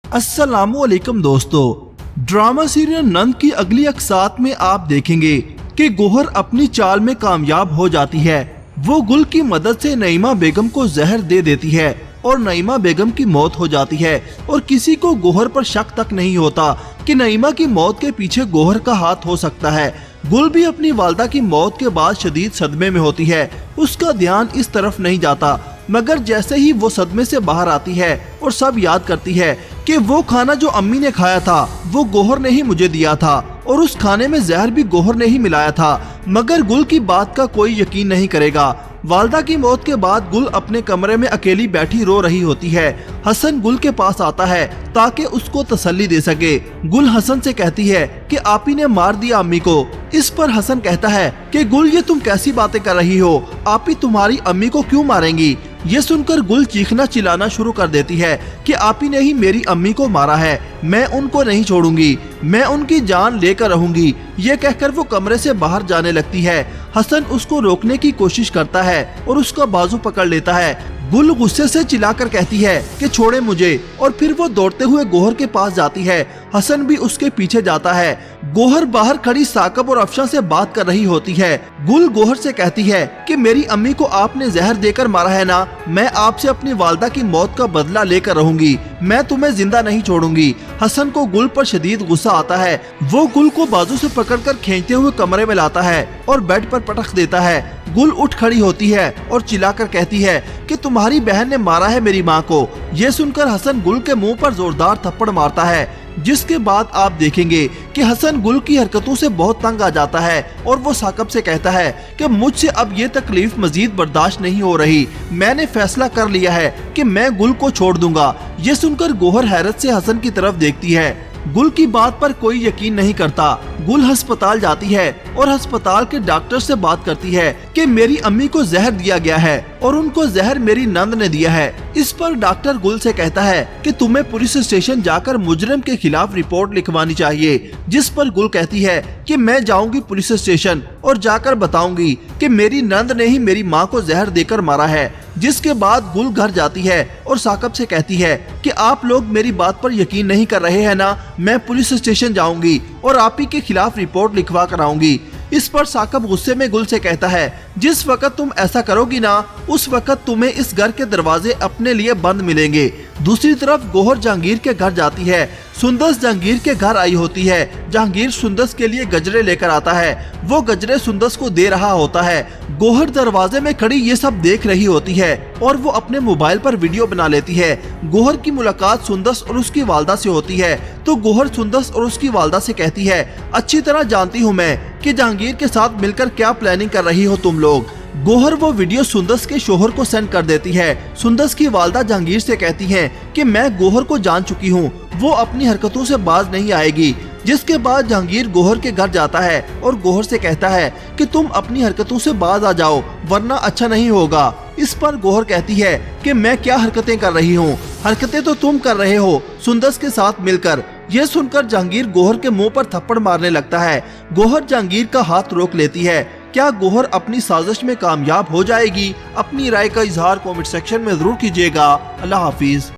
अस्सलामुअलैकुम दोस्तों, drama serial नंद की अगली अक़सात में आप देखेंगे कि गौहर अपनी चाल में कामयाब हो जाती है। वो गुल की मदद से नईमा बेगम को जहर दे देती है और नईमा बेगम की मौत हो जाती है और किसी को गौहर पर शक तक नहीं होता कि नईमा की मौत के पीछे गौहर का हाथ हो सकता है। गुल भी अपनी वालदा की मौत के बाद शदीद सदमे में होती है। उसका ध्यान इस तरफ नहीं जाता, मगर जैसे ही वो सदमे से बाहर आती है और सब याद करती है कि वो खाना जो अम्मी ने खाया था वो गौहर ने ही मुझे दिया था और उस खाने में जहर भी गौहर ने ही मिलाया था, मगर गुल की बात का कोई यकीन नहीं करेगा। वालदा की मौत के बाद गुल अपने कमरे में अकेली बैठी रो रही होती है। हसन गुल के पास आता है ताकि उसको तसल्ली दे सके। गुल हसन से कहती है कि आप ही ने मार दिया अम्मी को। इस पर हसन कहता है कि गुल, ये तुम कैसी बातें कर रही हो, आप ही तुम्हारी अम्मी को क्यों मारेंगी। ये सुनकर गुल चीखना चिल्लाना शुरू कर देती है कि आप ही ने ही मेरी अम्मी को मारा है, मैं उनको नहीं छोड़ूंगी, मैं उनकी जान लेकर रहूंगी। ये कहकर वो कमरे से बाहर जाने लगती है। हसन उसको रोकने की कोशिश करता है और उसका बाजू पकड़ लेता है। गुल गुस्से से चिल्लाकर कहती है कि छोड़े मुझे, और फिर वो दौड़ते हुए गौहर के पास जाती है। हसन भी उसके पीछे जाता है। गौहर बाहर खड़ी साकब और अफशा से बात कर रही होती है। गुल गौहर से कहती है कि मेरी अम्मी को आपने जहर देकर मारा है ना, मैं आपसे अपनी वालदा की मौत का बदला लेकर रहूंगी, मैं तुम्हें जिंदा नहीं छोड़ूंगी। हसन को गुल पर शदीद गुस्सा आता है। वो गुल को बाजू से पकड़कर खींचते हुए कमरे में लाता है और बेड पर पटक देता है। गुल उठ खड़ी होती है और चिल्लाकर कहती है कि तुम्हारी बहन ने मारा है मेरी माँ को। ये सुनकर हसन गुल के मुंह पर जोरदार थप्पड़ मारता है, जिसके बाद आप देखेंगे कि हसन गुल की हरकतों से बहुत तंग आ जाता है और वो साकब से कहता है कि मुझसे अब ये तकलीफ मजीद बर्दाश्त नहीं हो रही, मैंने फैसला कर लिया है कि मैं गुल को छोड़ दूंगा। ये सुनकर गौहर हैरत से हसन की तरफ देखती है। गुल की बात पर कोई यकीन नहीं करता। गुल अस्पताल जाती है और अस्पताल के डॉक्टर से बात करती है कि मेरी अम्मी को जहर दिया गया है और उनको जहर मेरी नंद ने दिया है। इस पर डॉक्टर गुल से कहता है कि तुम्हें पुलिस स्टेशन जाकर मुजरिम के खिलाफ रिपोर्ट लिखवानी चाहिए। जिस पर गुल कहती है कि मैं जाऊंगी पुलिस स्टेशन और जाकर बताऊंगी कि मेरी नंद ने ही मेरी माँ को जहर देकर मारा है। जिसके बाद गुल घर जाती है और साकब से कहती है कि आप लोग मेरी बात पर यकीन नहीं कर रहे हैं ना, मैं पुलिस स्टेशन जाऊंगी और आप ही के खिलाफ रिपोर्ट लिखवा कर आऊंगी। इस पर साकब गुस्से में गुल से कहता है जिस वक्त तुम ऐसा करोगी ना, उस वक्त तुम्हें इस घर के दरवाजे अपने लिए बंद मिलेंगे। दूसरी तरफ गौहर जहांगीर के घर जाती है। सुंदस जहांगीर के घर आई होती है। जहांगीर सुंदस के लिए गजरे लेकर आता है। वो गजरे सुंदस को दे रहा होता है। गौहर दरवाजे में खड़ी ये सब देख रही होती है और वो अपने मोबाइल पर वीडियो बना लेती है। गौहर की मुलाकात सुंदस और उसकी वालदा से होती है तो गौहर सुंदस और उसकी वालदा से कहती है अच्छी तरह जानती हूँ मैं कि जहांगीर के साथ मिलकर क्या प्लानिंग कर रही हो तुम लोग। गौहर वो वीडियो सुंदस के शोहर को सेंड कर देती है। सुंदस की वालदा जहांगीर से कहती है कि मैं गौहर को जान चुकी हूँ, वो अपनी हरकतों से बाज नहीं आएगी। जिसके बाद जहांगीर गौहर के घर जाता है और गौहर से कहता है कि तुम अपनी हरकतों से बाज आ जाओ वरना अच्छा नहीं होगा। इस पर गौहर कहती है कि मैं क्या हरकतें कर रही हूँ, हरकतें तो तुम कर रहे हो सुंदस के साथ मिलकर। यह सुनकर जहांगीर गौहर के मुंह पर थप्पड़ मारने लगता है। गौहर जहांगीर का हाथ रोक लेती है। क्या गौहर अपनी साजिश में कामयाब हो जाएगी? अपनी राय का इजहार कमेंट सेक्शन में जरूर कीजिएगा। अल्लाह हाफिज।